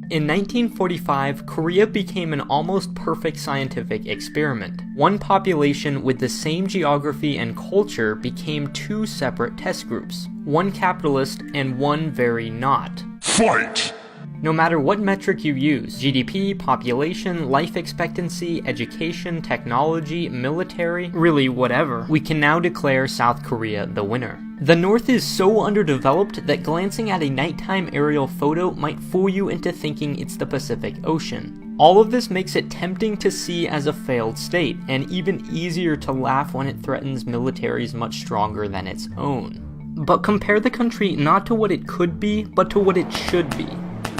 In 1945, Korea became an almost perfect scientific experiment. One population with the same geography and culture became two separate test groups, one capitalist and one very not. Fight! No matter what metric you use, GDP, population, life expectancy, education, technology, military, really whatever, we can now declare South Korea the winner. The North is so underdeveloped that glancing at a nighttime aerial photo might fool you into thinking it's the Pacific Ocean. All of this makes it tempting to see as a failed state, and even easier to laugh when it threatens militaries much stronger than its own. But compare the country not to what it could be, but to what it should be.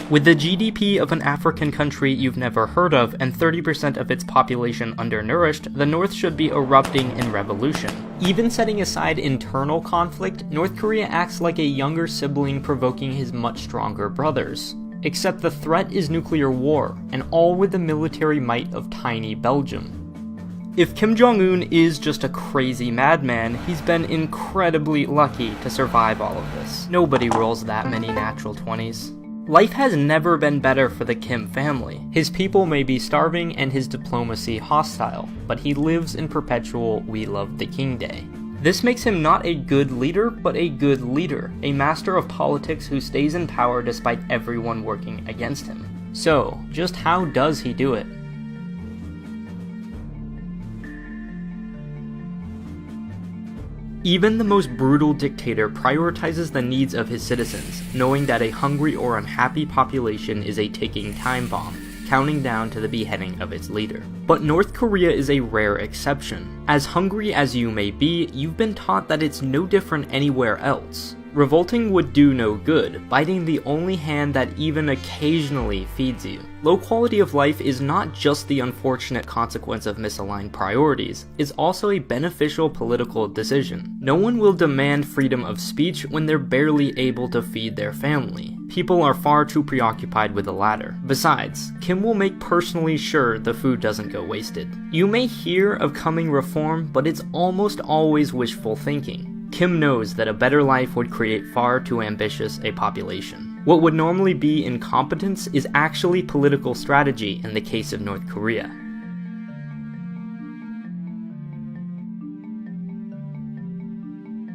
With the GDP of an African country you've never heard of and 30% of its population undernourished, the North should be erupting in revolution. Even setting aside internal conflict, North Korea acts like a younger sibling provoking his much stronger brothers. Except the threat is nuclear war, and all with the military might of tiny Belgium. If Kim Jong-un is just a crazy madman, he's been incredibly lucky to survive all of this. Nobody rolls that many natural 20s. Life has never been better for the Kim family. His people may be starving and his diplomacy hostile, but he lives in perpetual "we love the king" day. This makes him not a good leader, but a good leader, a master of politics who stays in power despite everyone working against him. So, just how does he do it? Even the most brutal dictator prioritizes the needs of his citizens, knowing that a hungry or unhappy population is a ticking time bomb, counting down to the beheading of its leader. But North Korea is a rare exception. As hungry as you may be, you've been taught that it's no different anywhere else. Revolting would do no good, biting the only hand that even occasionally feeds you. Low quality of life is not just the unfortunate consequence of misaligned priorities, it's also a beneficial political decision. No one will demand freedom of speech when they're barely able to feed their family. People are far too preoccupied with the latter. Besides, Kim will make personally sure the food doesn't go wasted. You may hear of coming reform, but it's almost always wishful thinking. Kim knows that a better life would create far too ambitious a population. What would normally be incompetence is actually political strategy in the case of North Korea.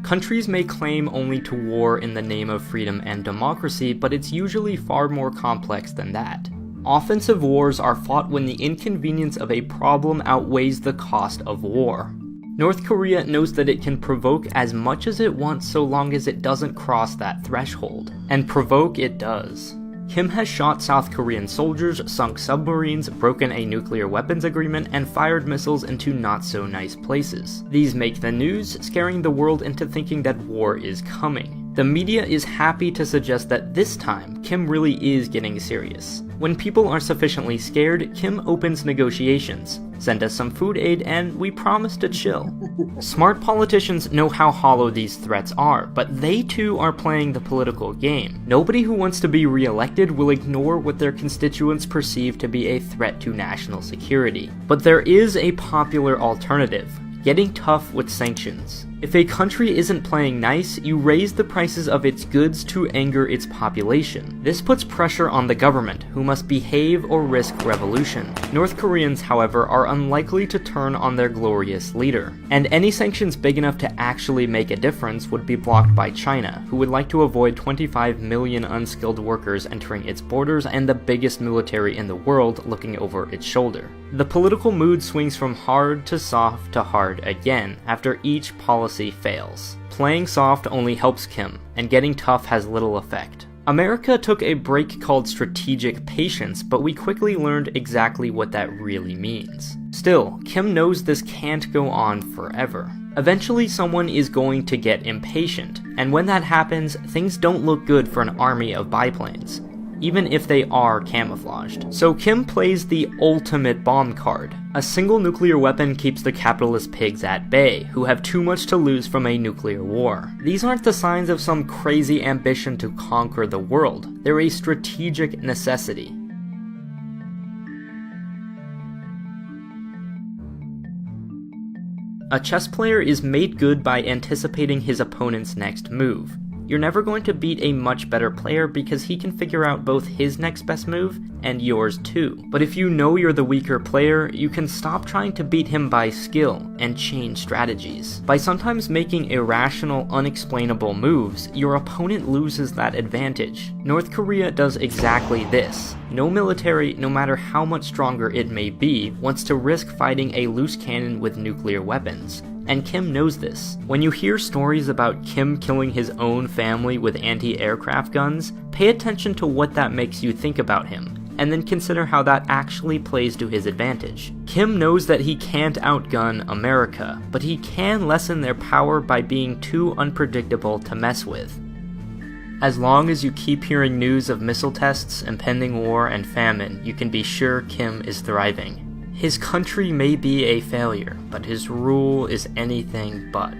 Countries may claim only to war in the name of freedom and democracy, but it's usually far more complex than that. Offensive wars are fought when the inconvenience of a problem outweighs the cost of war. North Korea knows that it can provoke as much as it wants so long as it doesn't cross that threshold. And provoke it does. Kim has shot South Korean soldiers, sunk submarines, broken a nuclear weapons agreement, and fired missiles into not-so-nice places. These make the news, scaring the world into thinking that war is coming. The media is happy to suggest that this time, Kim really is getting serious. When people are sufficiently scared, Kim opens negotiations. Send us some food aid and we promise to chill. Smart politicians know how hollow these threats are, but they too are playing the political game. Nobody who wants to be re-elected will ignore what their constituents perceive to be a threat to national security. But there is a popular alternative: getting tough with sanctions. If a country isn't playing nice, you raise the prices of its goods to anger its population. This puts pressure on the government, who must behave or risk revolution. North Koreans, however, are unlikely to turn on their glorious leader. And any sanctions big enough to actually make a difference would be blocked by China, who would like to avoid 25 million unskilled workers entering its borders and the biggest military in the world looking over its shoulder. The political mood swings from hard to soft to hard again after each policy fails. Playing soft only helps Kim, and getting tough has little effect. America took a break called strategic patience, but we quickly learned exactly what that really means. Still, Kim knows this can't go on forever. Eventually someone is going to get impatient, and when that happens, things don't look good for an army of biplanes, even if they are camouflaged. So Kim plays the ultimate bomb card. A single nuclear weapon keeps the capitalist pigs at bay, who have too much to lose from a nuclear war. These aren't the signs of some crazy ambition to conquer the world. They're a strategic necessity. A chess player is made good by anticipating his opponent's next move. you're never going to beat a much better player because he can figure out both his next best move and yours too. But if you know you're the weaker player, you can stop trying to beat him by skill and change strategies. By sometimes making irrational, unexplainable moves, your opponent loses that advantage. North Korea does exactly this. No military, no matter how much stronger it may be, wants to risk fighting a loose cannon with nuclear weapons. And Kim knows this. When you hear stories about Kim killing his own family with anti-aircraft guns, pay attention to what that makes you think about him, and then consider how that actually plays to his advantage. Kim knows that he can't outgun America, but he can lessen their power by being too unpredictable to mess with. As long as you keep hearing news of missile tests, impending war, and famine, you can be sure Kim is thriving. His country may be a failure, but his rule is anything but.